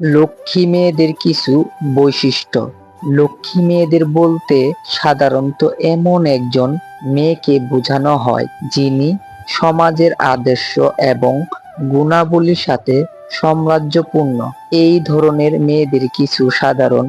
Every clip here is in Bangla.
লক্ষ্মী মেয়েদের কিছু বৈশিষ্ট্য। লক্ষ্মী মেয়েদের বলতে সাধারণত এমন একজন মেয়েকে বোঝানো হয় যিনি সমাজের আদর্শ এবং গুণাবলীর সাথে সামঞ্জস্যপূর্ণ। এই ধরনের মেয়েদের কিছু সাধারণ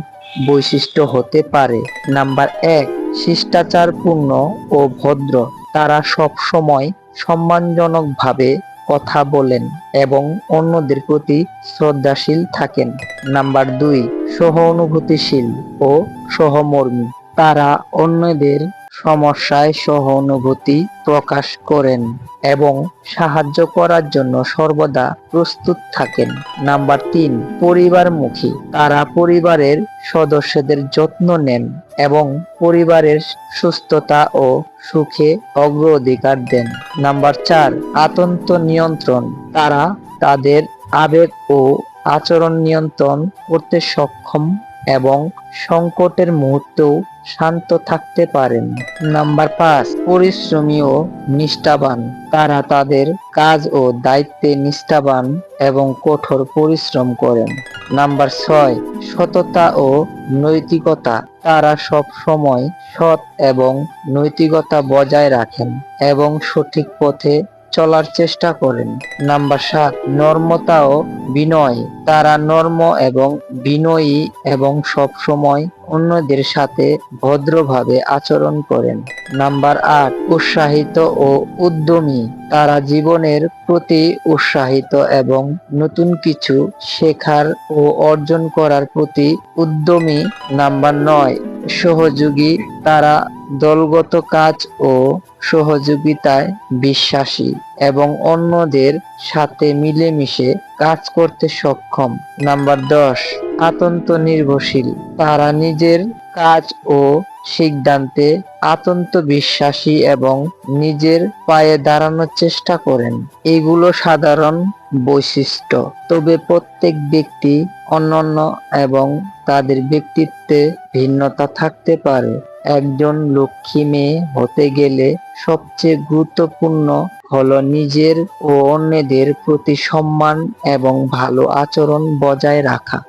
বৈশিষ্ট্য হতে পারে। নাম্বার ১, শিষ্টাচারপূর্ণ ও ভদ্র। তারা সবসময় সম্মানজনকভাবে কথা বলেন এবং অন্যদের প্রতি শ্রদ্ধাশীল থাকেন। নাম্বার ২, সহানুভূতিশীল ও সহমর্মী। তারা অন্যদের সমস্যায় সহানুভূতি প্রকাশ করেন এবং সাহায্য করার জন্য সর্বদা প্রস্তুত থাকেন। নাম্বার ৩, পরিবারমুখী। তারা পরিবারের সদস্যদের যত্ন নেন এবং পরিবারের সুস্থতা ও সুখে অগ্রাধিকার দেন। নাম্বার ৪, আত্ম নিয়ন্ত্রণ। তারা তাদের আবেগ ও আচরণ নিয়ন্ত্রণ করতে সক্ষম এবং সংকটের মুহূর্তেও শান্ত থাকতে পারেন। নাম্বার ৫, পরিশ্রমী ও নিষ্ঠাবান। তারা তাদের কাজ ও দায়িত্বে নিষ্ঠাবান এবং কঠোর পরিশ্রম করেন। নাম্বার ৬, সততা ও নৈতিকতা। তারা সব সময় সৎ এবং নৈতিকতা বজায় রাখেন এবং সঠিক পথে চলার চেষ্টা করেন। নাম্বার ৭, নম্রতা ও বিনয়। তারা নম্র এবং বিনয়ী এবং সবসময় অন্যদের সাথে ভদ্রভাবে আচরণ করেন। নাম্বার ৮, উৎসাহিত ও উদ্যমী। তারা জীবনের প্রতি উৎসাহিত এবং নতুন কিছু শেখার ও অর্জন করার প্রতি উদ্যমী। নাম্বার ৯, সহযোগী। তারা দলগত কাজ ও সহযোগিতায় বিশ্বাসী এবং অন্যদের সাথে মিলেমিশে কাজ করতে সক্ষম। নাম্বার ১০, আত্মনির্ভরশীল। তারা নিজের কাজ ও সিদ্ধান্তে আত্মবিশ্বাসী এবং নিজের পায়ে দাঁড়ানোর চেষ্টা করেন। এগুলো সাধারণ বৈশিষ্ট্য, তবে প্রত্যেক ব্যক্তি অনন্য এবং তাদের ব্যক্তিত্বে ভিন্নতা থাকতে পারে। একজন লক্ষ্মী মেয়ে হতে গেলে সবচেয়ে গুরুত্বপূর্ণ হলো নিজের ও অন্যদের প্রতি সম্মান এবং ভালো আচরণ বজায় রাখা।